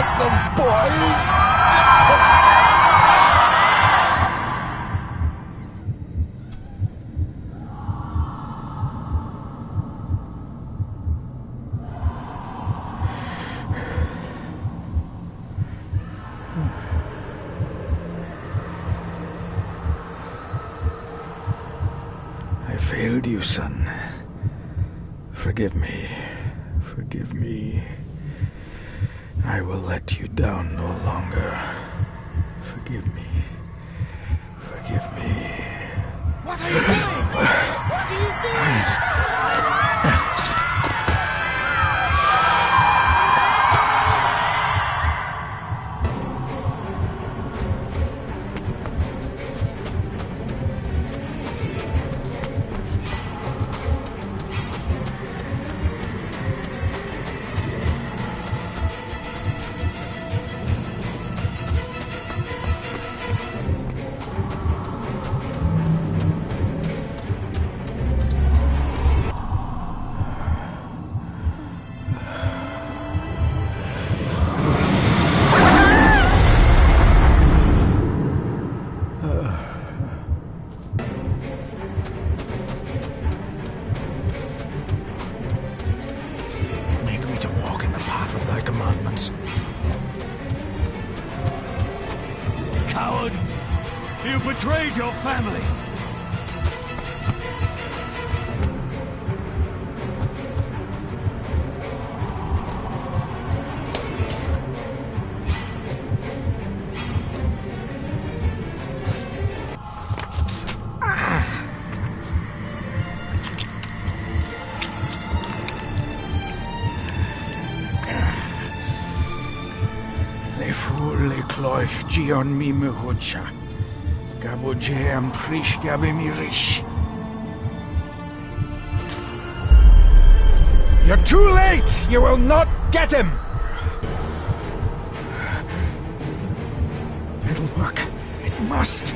Get them, boy! I failed you, son. Forgive me. Forgive me. I will let you down no longer. Forgive me. Forgive me. What are you doing? What are you doing? Coward! You betrayed your family! Cloich Gion mi mehucha. Gaboje am prish gabe mi rish. You're too late! You will not get him! It'll work. It must.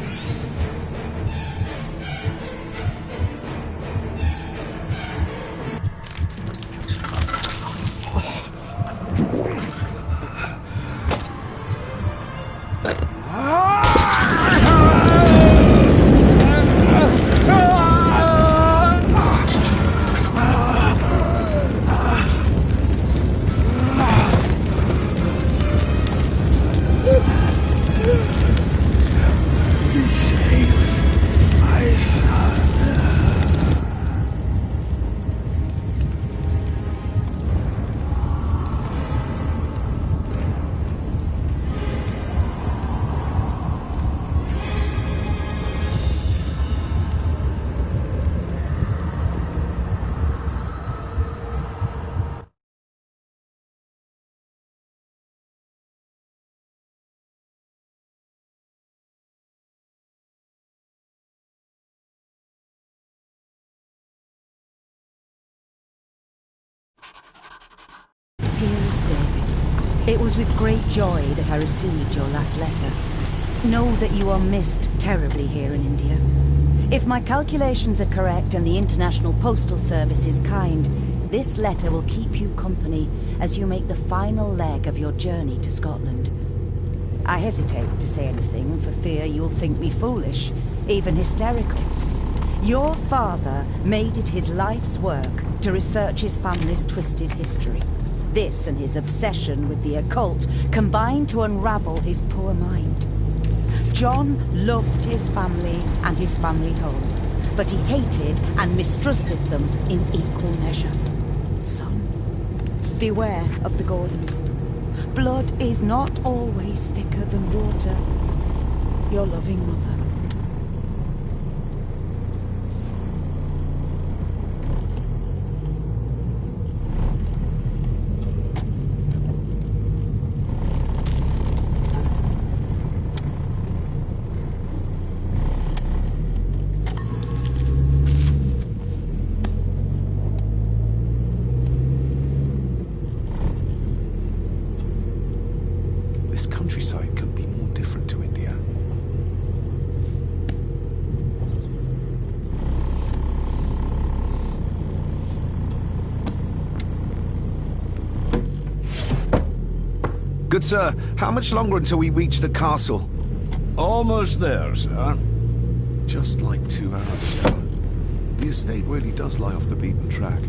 Dearest David, it was with great joy that I received your last letter. Know that you are missed terribly here in India. If my calculations are correct and the International Postal Service is kind, this letter will keep you company as you make the final leg of your journey to Scotland. I hesitate to say anything for fear you'll think me foolish, even hysterical. Your father made it his life's work to research his family's twisted history. This and his obsession with the occult combined to unravel his poor mind. John loved his family and his family home, but he hated and mistrusted them in equal measure. Son, beware of the Gordons. Blood is not always thicker than water. Your loving mother. This countryside couldn't be more different to India. Good sir, how much longer until we reach the castle? Almost there, sir. Just like 2 hours ago. The estate really does lie off the beaten track.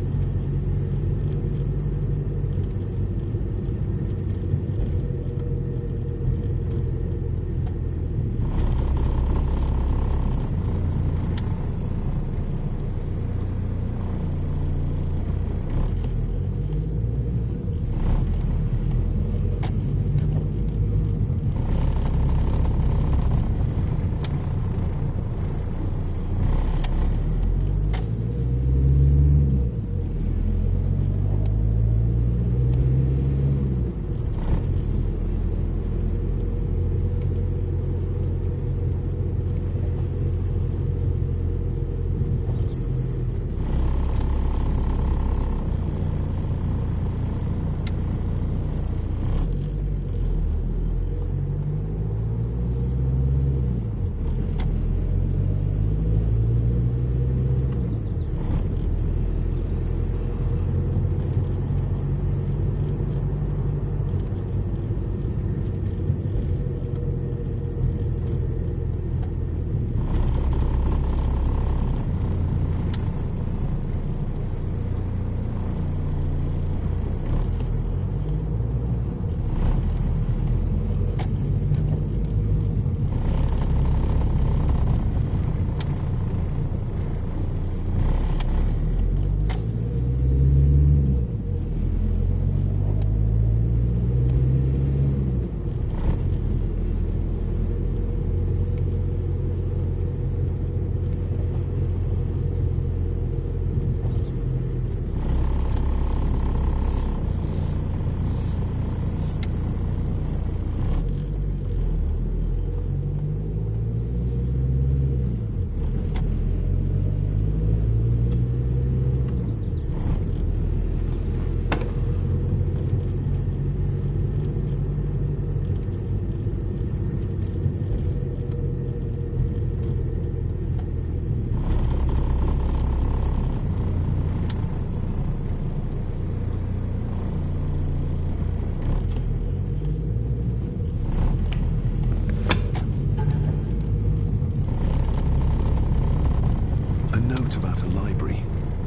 About a library,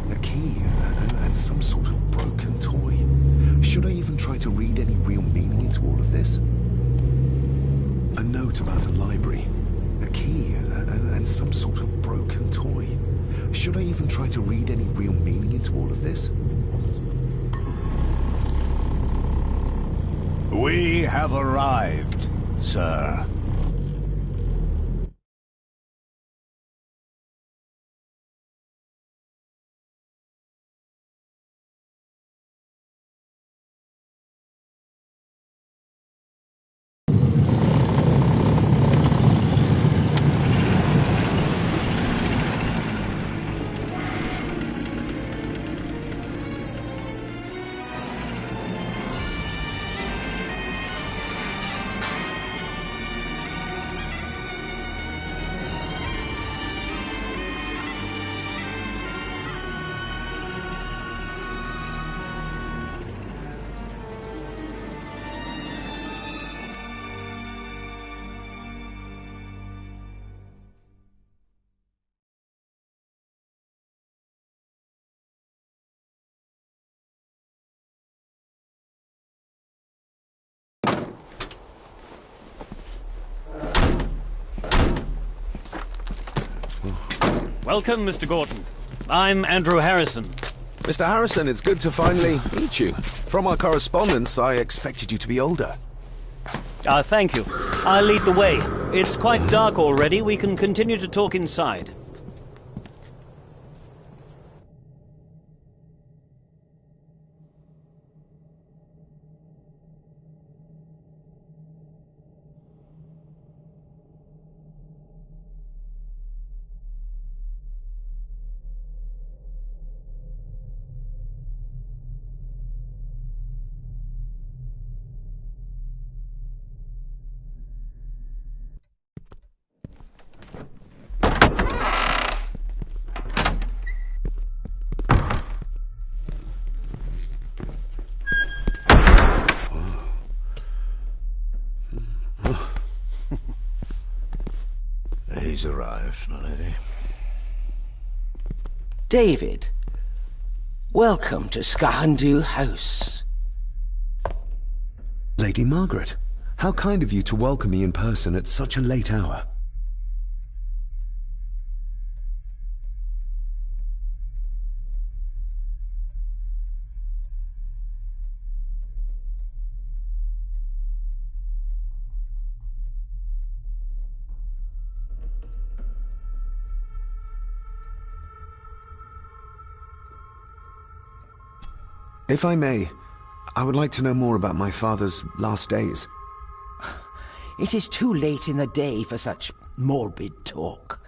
a key, and some sort of broken toy. Should I even try to read any real meaning into all of this? A note about a library, a key, and some sort of broken toy. Should I even try to read any real meaning into all of this? We have arrived, sir. Welcome, Mr. Gorton. I'm Andrew Harrison. Mr. Harrison, it's good to finally meet you. From our correspondence, I expected you to be older. Thank you. I'll lead the way. It's quite dark already. We can continue to talk inside. He's arrived, my lady. David, welcome to Skahandu House. Lady Margaret, how kind of you to welcome me in person at such a late hour. If I may, I would like to know more about my father's last days. It is too late in the day for such morbid talk.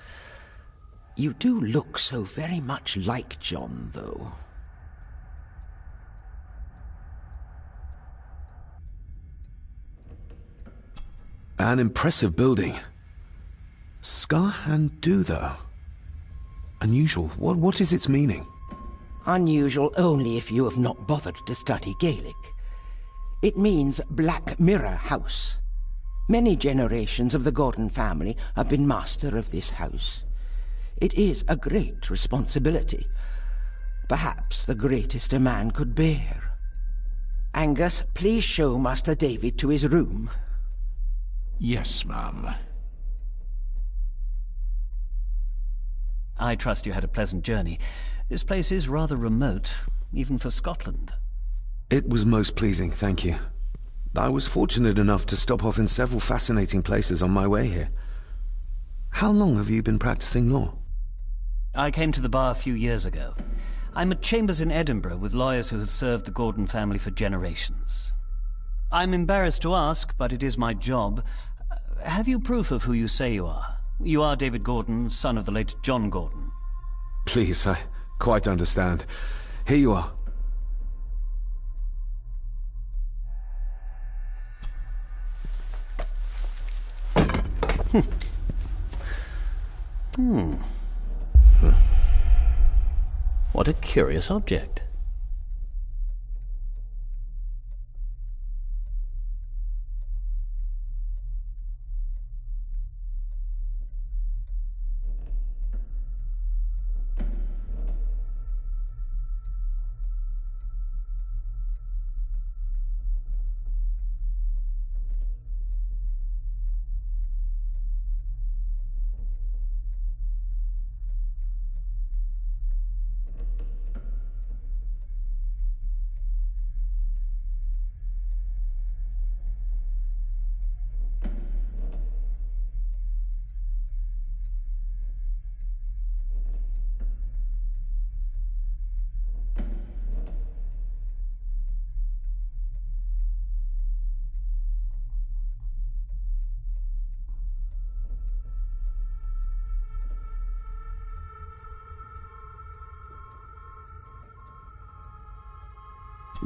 You do look so very much like John, though. An impressive building. Skahandu, though. Unusual. What is its meaning? Unusual only if you have not bothered to study Gaelic. It means Black Mirror House. Many generations of the Gordon family have been master of this house. It is a great responsibility. Perhaps the greatest a man could bear. Angus, please show Master David to his room. Yes, ma'am. I trust you had a pleasant journey. This place is rather remote, even for Scotland. It was most pleasing, thank you. I was fortunate enough to stop off in several fascinating places on my way here. How long have you been practicing law? I came to the bar a few years ago. I'm at chambers in Edinburgh with lawyers who have served the Gordon family for generations. I'm embarrassed to ask, but it is my job. Have you proof of who you say you are? You are David Gordon, son of the late John Gordon. Please, I quite understand. Here you are. What a curious object.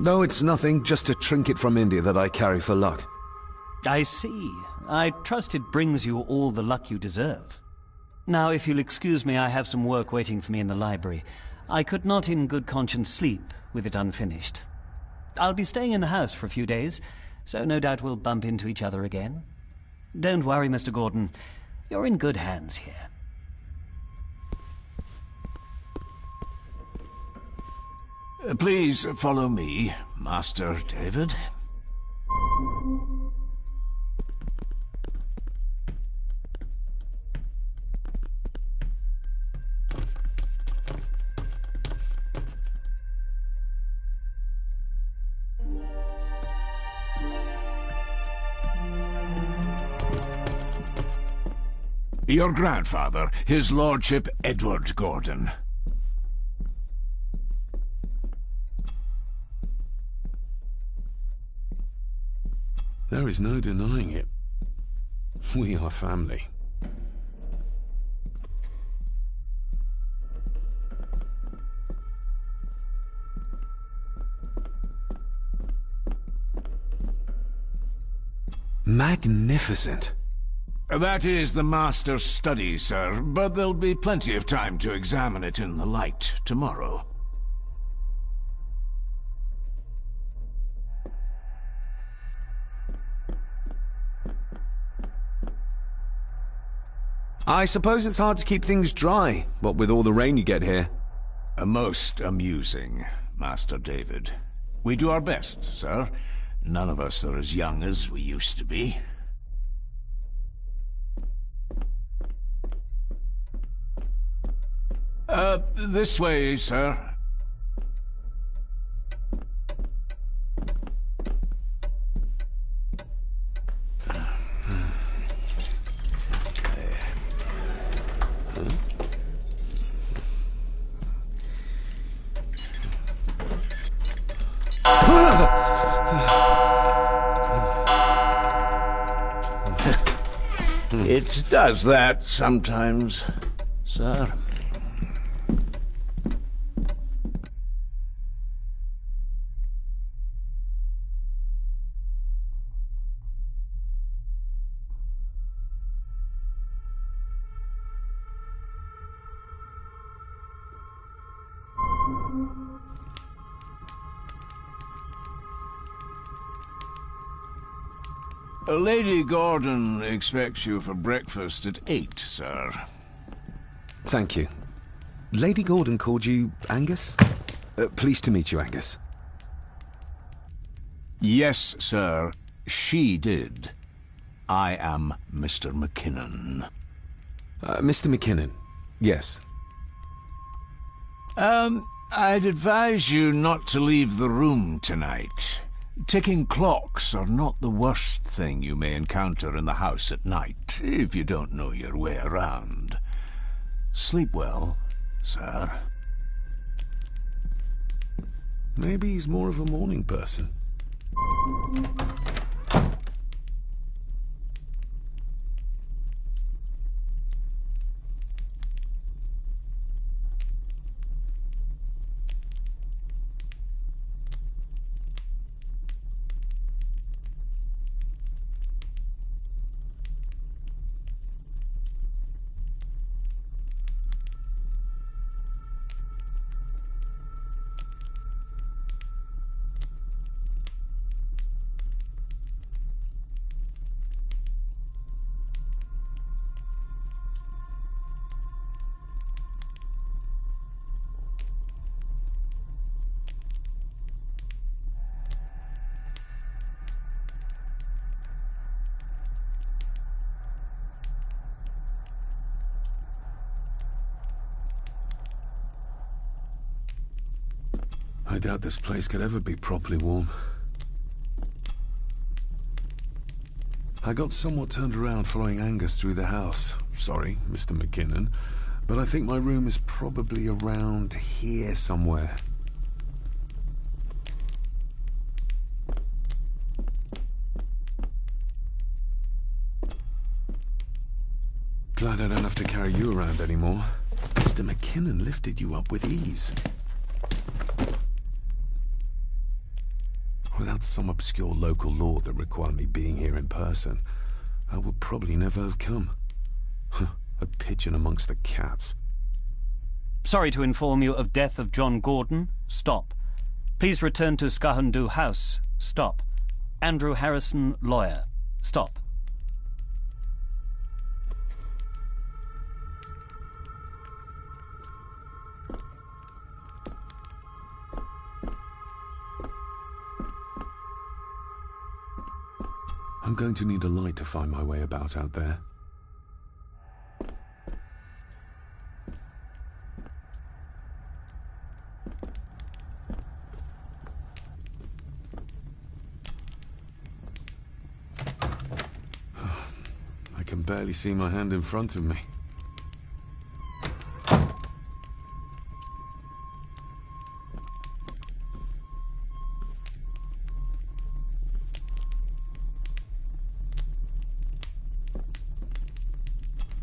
No, it's nothing, just a trinket from India that I carry for luck. I see. I trust it brings you all the luck you deserve. Now, if you'll excuse me, I have some work waiting for me in the library. I could not in good conscience sleep with it unfinished. I'll be staying in the house for a few days, so no doubt we'll bump into each other again. Don't worry, Mr. Gordon. You're in good hands here. Please follow me, Master David. Your grandfather, his lordship Edward Gordon. There is no denying it. We are family. Magnificent. That is the master's study, sir, but there'll be plenty of time to examine it in the light tomorrow. I suppose it's hard to keep things dry, what with all the rain you get here. Most amusing, Master David. We do our best, sir. None of us are as young as we used to be. This way, sir. It does that sometimes, sir. Lady Gordon expects you for breakfast at 8, sir. Thank you. Lady Gordon called you Angus? Pleased to meet you, Angus. Yes, sir. She did. I am Mr. McKinnon. Mr. McKinnon, yes. I'd advise you not to leave the room tonight. Ticking clocks are not the worst thing you may encounter in the house at night, if you don't know your way around. Sleep well, sir. Maybe he's more of a morning person. I doubt this place could ever be properly warm. I got somewhat turned around following Angus through the house. Sorry, Mr. McKinnon, but I think my room is probably around here somewhere. Glad I don't have to carry you around anymore. Mr. McKinnon lifted you up with ease. Without some obscure local law that required me being here in person, I would probably never have come. A pigeon amongst the cats. Sorry to inform you of death of John Gordon. Stop. Please return to Skahundu House. Stop. Andrew Harrison, lawyer. Stop. I'm going to need a light to find my way about out there. I can barely see my hand in front of me.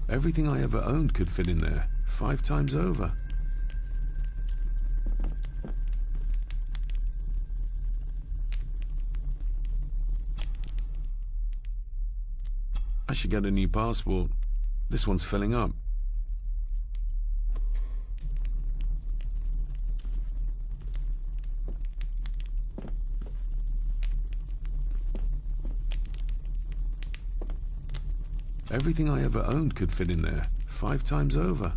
Everything I ever owned could fit in there, 5 times over. I should get a new passport. This one's filling up. Everything I ever owned could fit in there, 5 times over.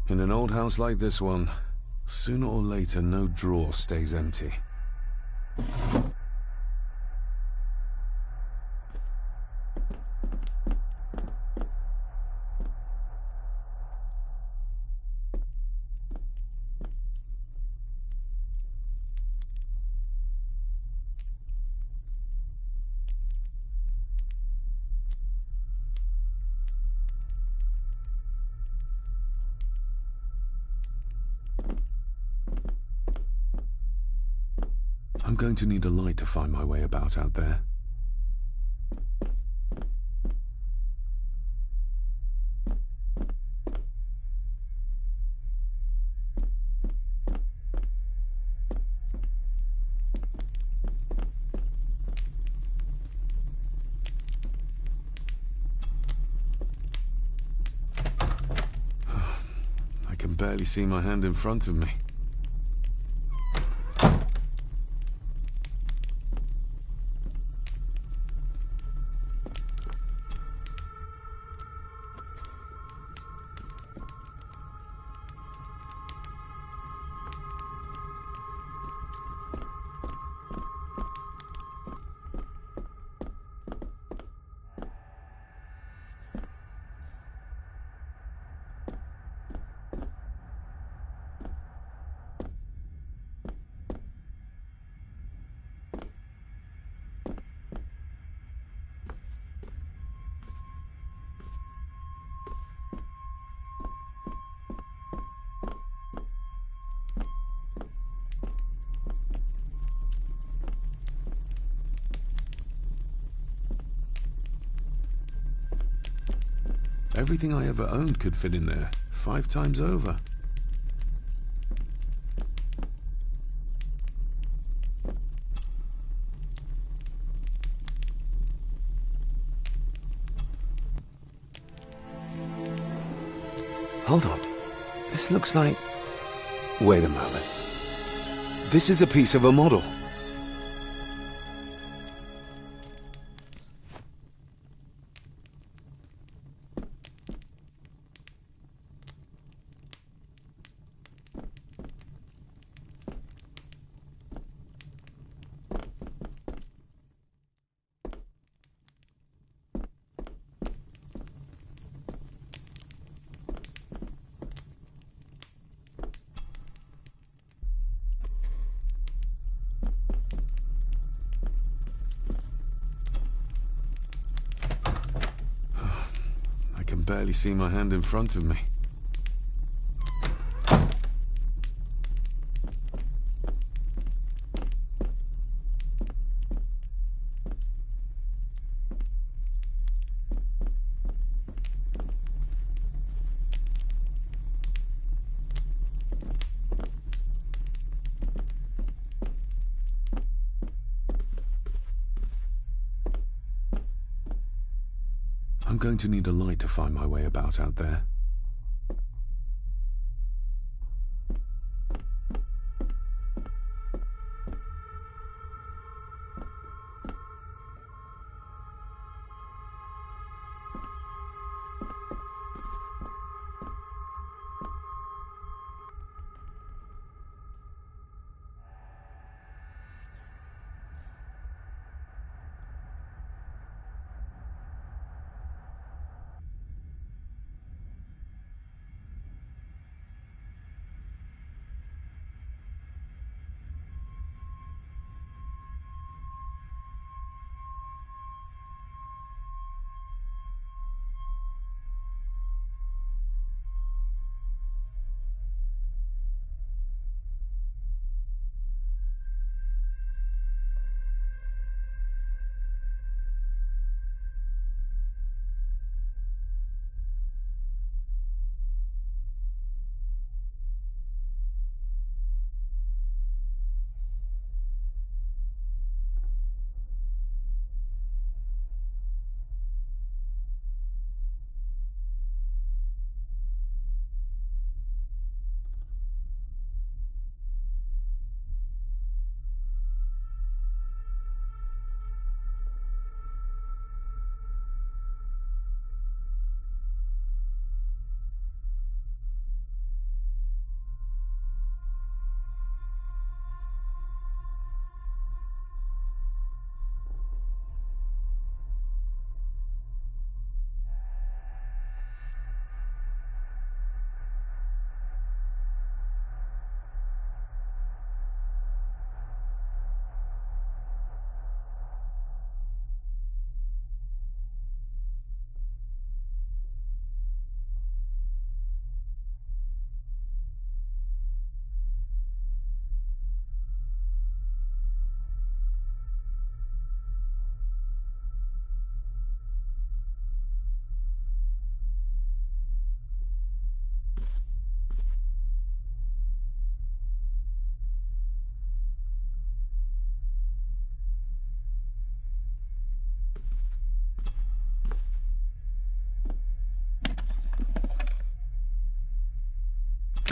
In an old house like this one, sooner or later no drawer stays empty. I'm going to need a light to find my way about out there. I can barely see my hand in front of me. Everything I ever owned could fit in there, 5 times over. Hold on. This looks like... Wait a moment. This is a piece of a model. I can barely see my hand in front of me. I'm going to need a light to find my way about out there.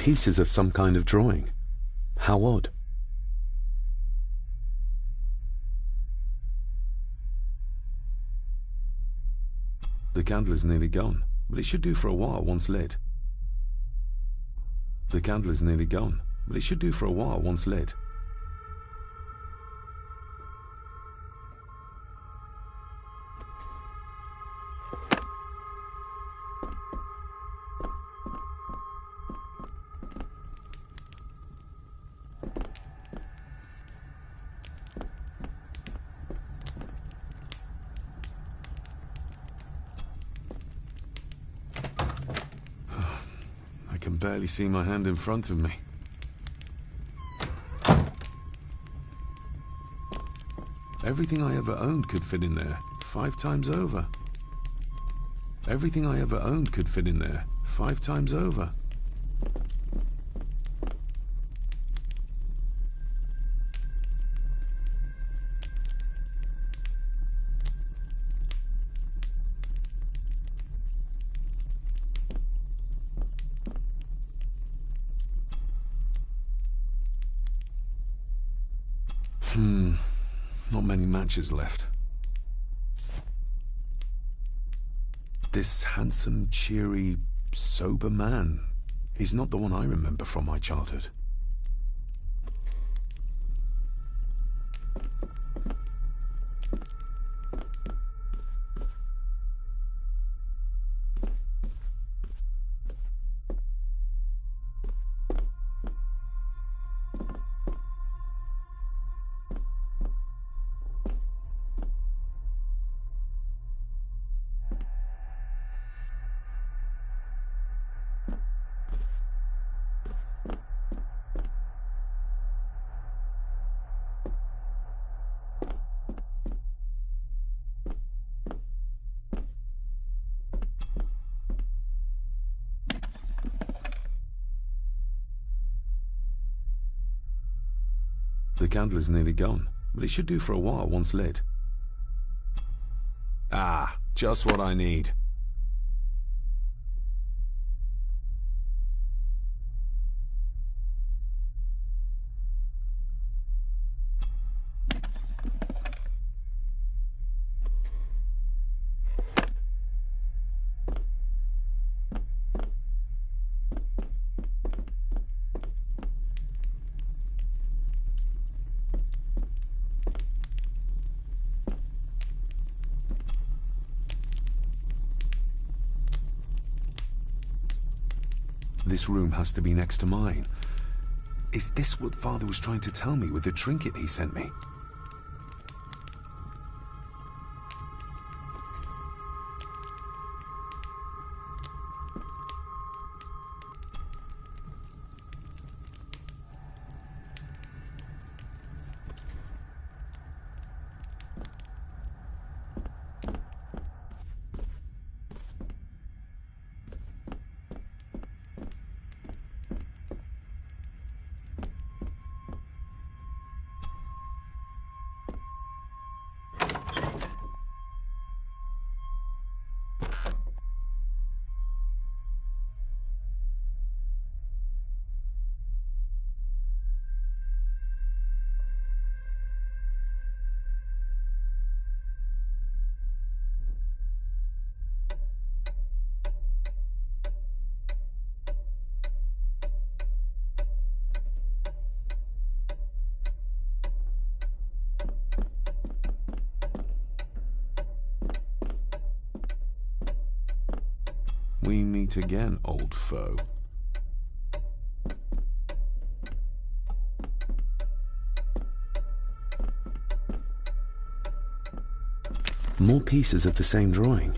pieces of some kind of drawing. How odd. The candle is nearly gone, but it should do for a while once lit. The candle is nearly gone, but it should do for a while once lit. I can barely see my hand in front of me. Everything I ever owned could fit in there, 5 times over. Everything I ever owned could fit in there, 5 times over. Not many matches left. This handsome, cheery, sober man is not the one I remember from my childhood. The candle is nearly gone, but it should do for a while once lit. Ah, just what I need. This room has to be next to mine. Is this what Father was trying to tell me with the trinket he sent me? We meet again, old foe. More pieces of the same drawing.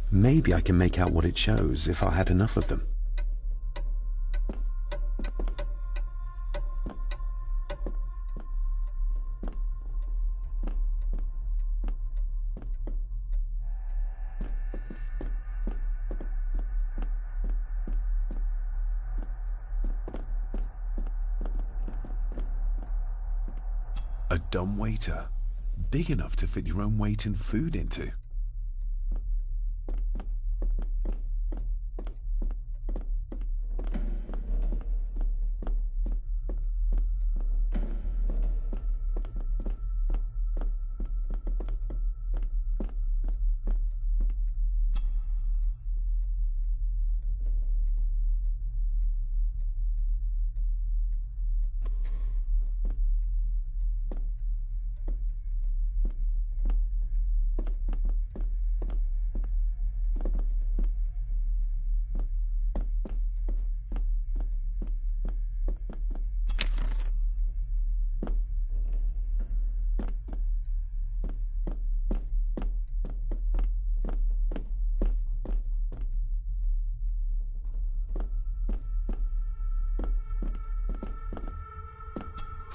Maybe I can make out what it shows if I had enough of them. A dumbwaiter, big enough to fit your own weight in food into.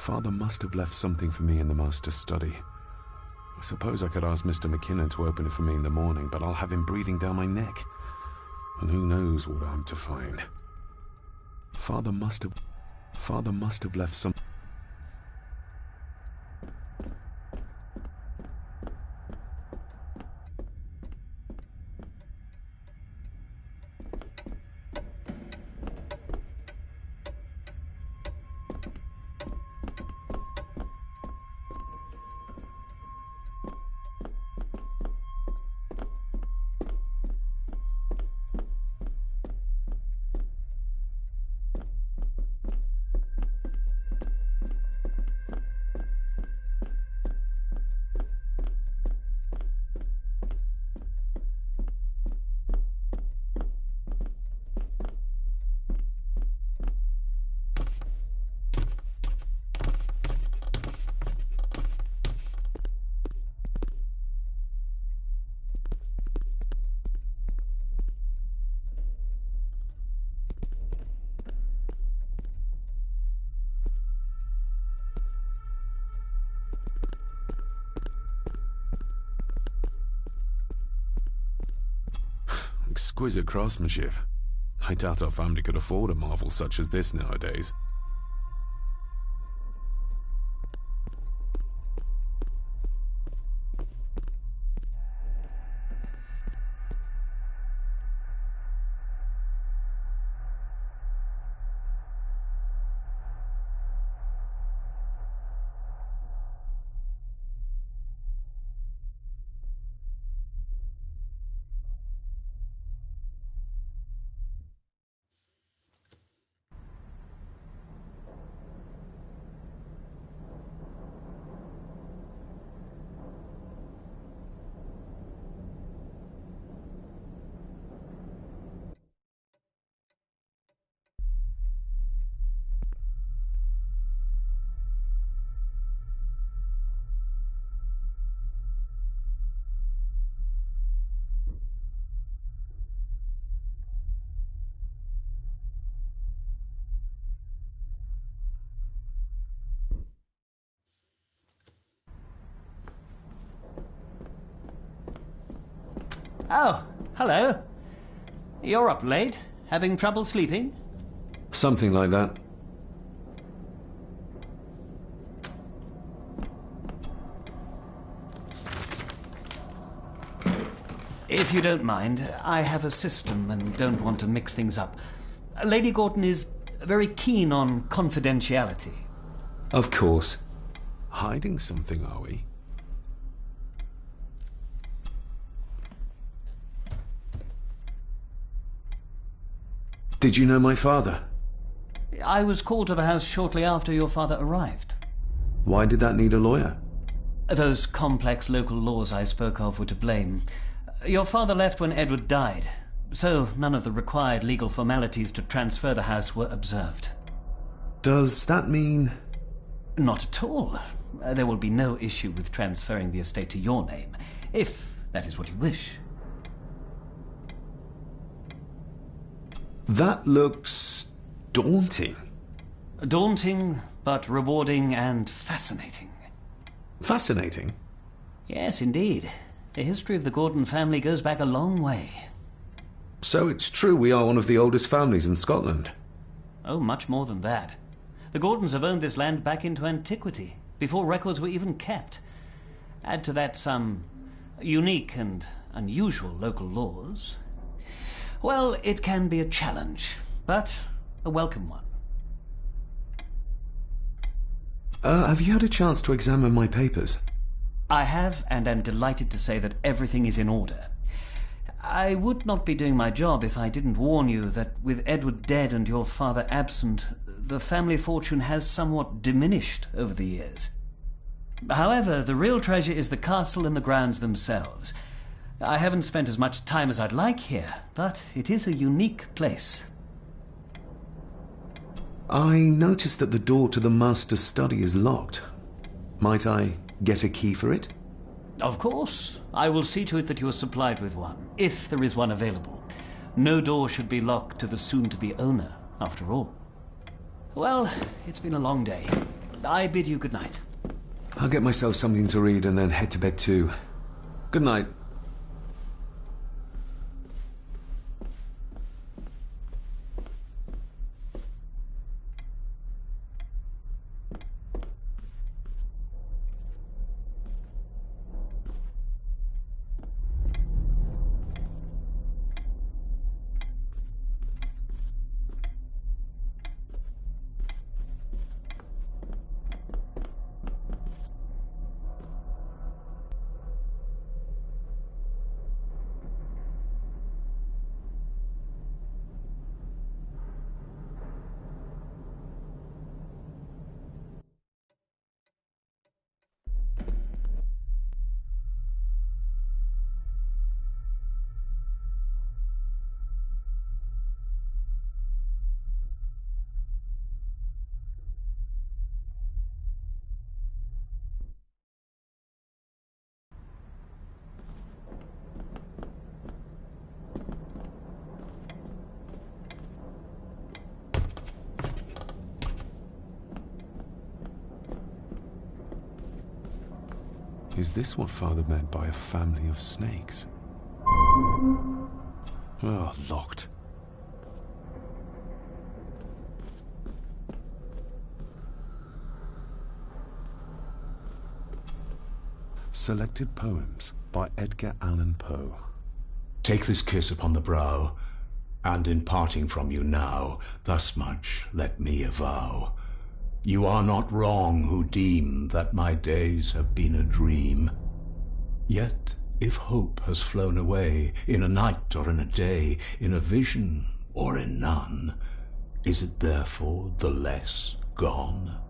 Father must have left something for me in the master's study. I suppose I could ask Mr. McKinnon to open it for me in the morning, but I'll have him breathing down my neck. And who knows what I'm to find. Father must have left some... Exquisite craftsmanship. I doubt our family could afford a marvel such as this nowadays. Oh, hello. You're up late? Having trouble sleeping? Something like that. If you don't mind, I have a system and don't want to mix things up. Lady Gordon is very keen on confidentiality. Of course. Hiding something, are we? Did you know my father? I was called to the house shortly after your father arrived. Why did that need a lawyer? Those complex local laws I spoke of were to blame. Your father left when Edward died, so none of the required legal formalities to transfer the house were observed. Does that mean... Not at all. There will be no issue with transferring the estate to your name, if that is what you wish. That looks... daunting. Daunting, but rewarding and fascinating. Fascinating? Yes, indeed. The history of the Gordon family goes back a long way. So it's true we are one of the oldest families in Scotland? Oh, much more than that. The Gordons have owned this land back into antiquity, before records were even kept. Add to that some unique and unusual local laws. Well, it can be a challenge, but a welcome one. Have you had a chance to examine my papers? I have, and am delighted to say that everything is in order. I would not be doing my job if I didn't warn you that with Edward dead and your father absent, the family fortune has somewhat diminished over the years. However, the real treasure is the castle and the grounds themselves. I haven't spent as much time as I'd like here, but it is a unique place. I noticed that the door to the master's study is locked. Might I get a key for it? Of course. I will see to it that you are supplied with one, if there is one available. No door should be locked to the soon-to-be owner, after all. Well, it's been a long day. I bid you good night. I'll get myself something to read and then head to bed too. Good night. Is this what Father meant by a family of snakes? Oh, locked. Selected Poems by Edgar Allan Poe. Take this kiss upon the brow, and in parting from you now, thus much let me avow. You are not wrong who deem that my days have been a dream. Yet, if hope has flown away, in a night or in a day, in a vision or in none, is it therefore the less gone?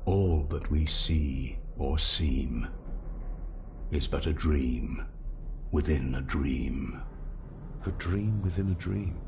All that we see or seem is but a dream within a dream. A dream within a dream.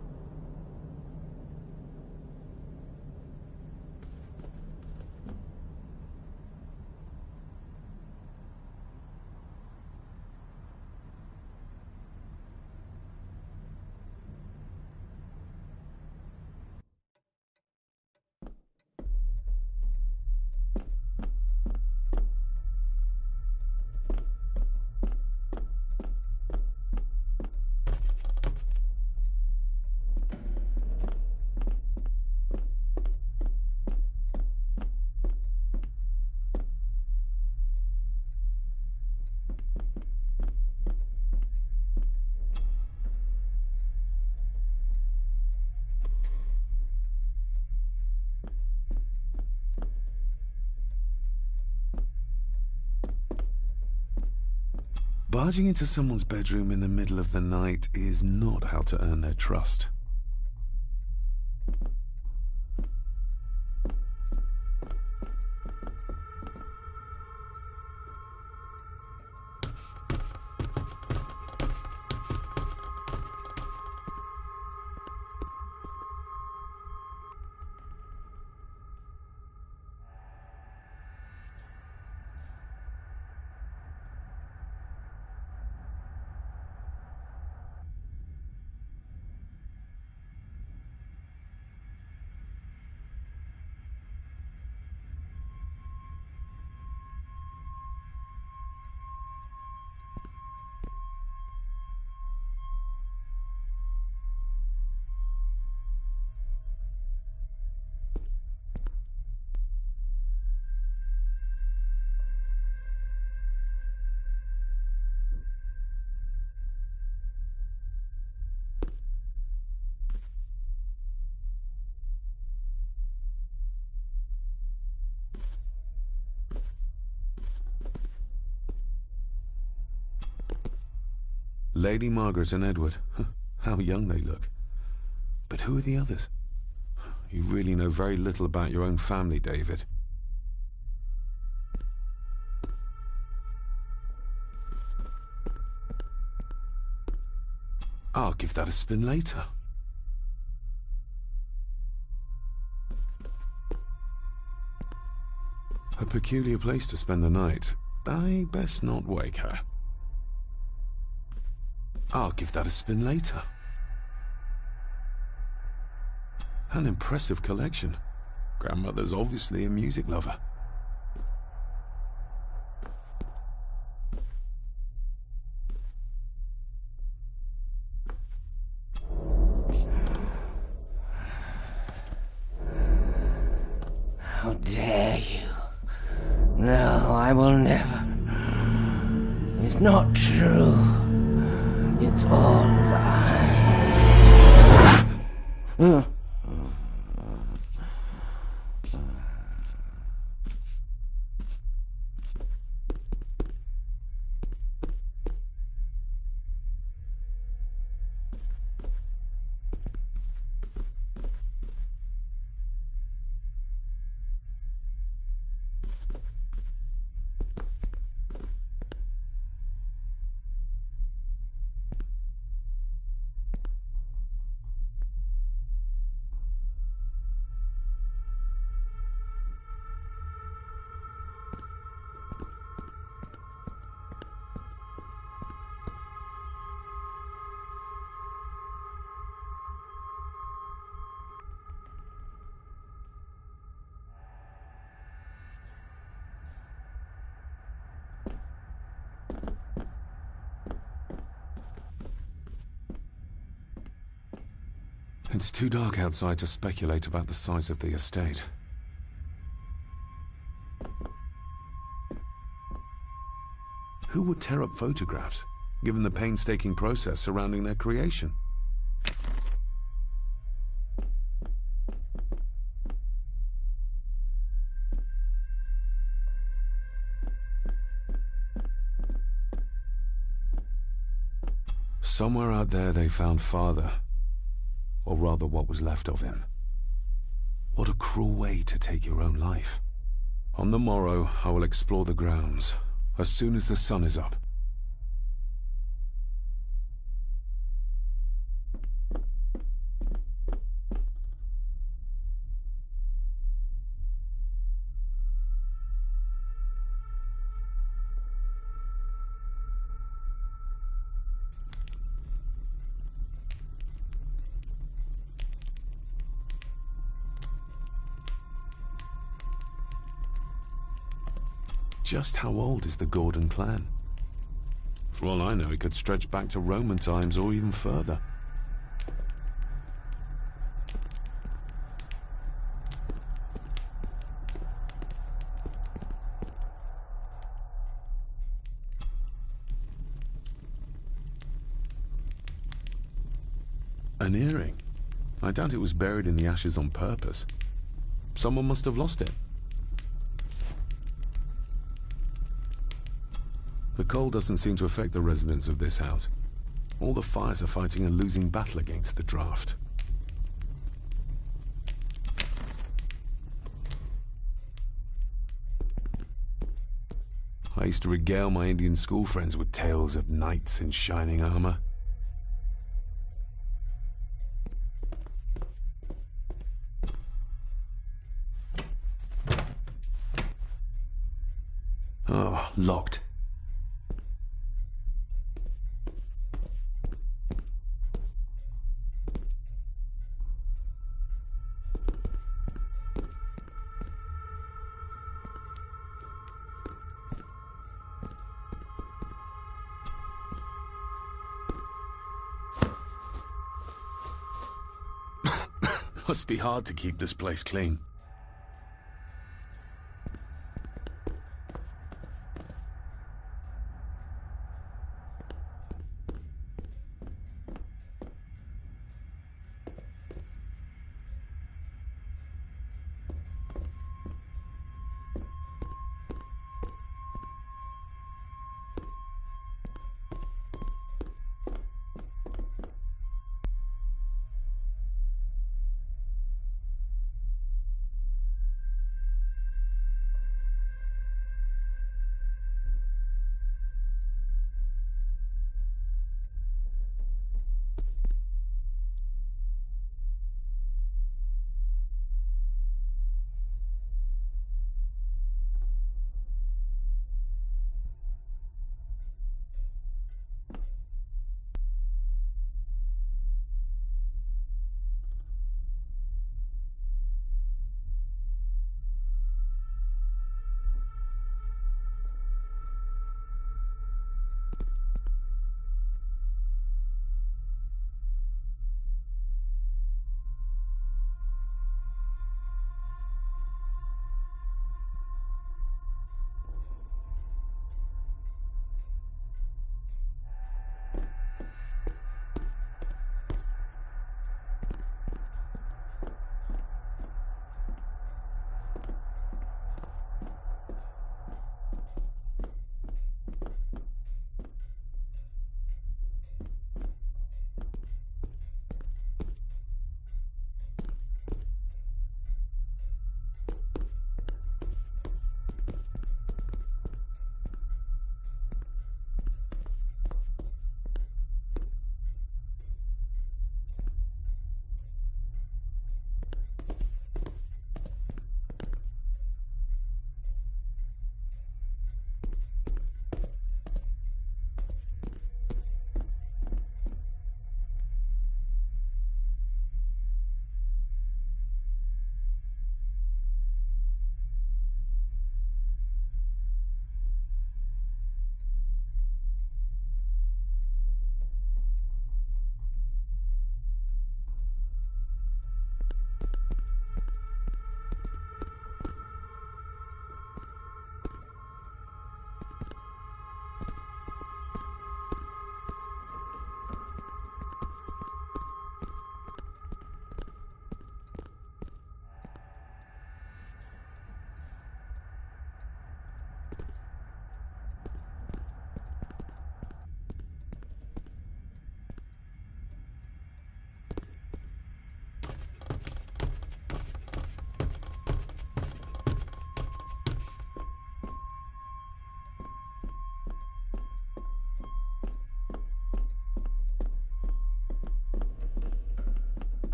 Barging into someone's bedroom in the middle of the night is not how to earn their trust. Lady Margaret and Edward. How young they look. But who are the others? You really know very little about your own family, David. I'll give that a spin later. A peculiar place to spend the night. I best not wake her. I'll give that a spin later. An impressive collection. Grandmother's obviously a music lover. How dare you? No, I will never. It's not true. It's all lie. It's too dark outside to speculate about the size of the estate. Who would tear up photographs, given the painstaking process surrounding their creation? Somewhere out there they found Father. Or rather, what was left of him. What a cruel way to take your own life. On the morrow, I will explore the grounds, as soon as the sun is up. Just how old is the Gordon clan? For all I know, it could stretch back to Roman times or even further. An earring? I doubt it was buried in the ashes on purpose. Someone must have lost it. The cold doesn't seem to affect the residents of this house. All the fires are fighting a losing battle against the draft. I used to regale my Indian school friends with tales of knights in shining armor. Oh, locked. Must be hard to keep this place clean.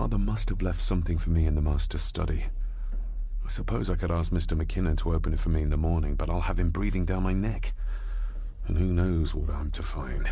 father must have left something for me in the master's study. I suppose I could ask Mr. McKinnon to open it for me in the morning, but I'll have him breathing down my neck. And who knows what I'm to find.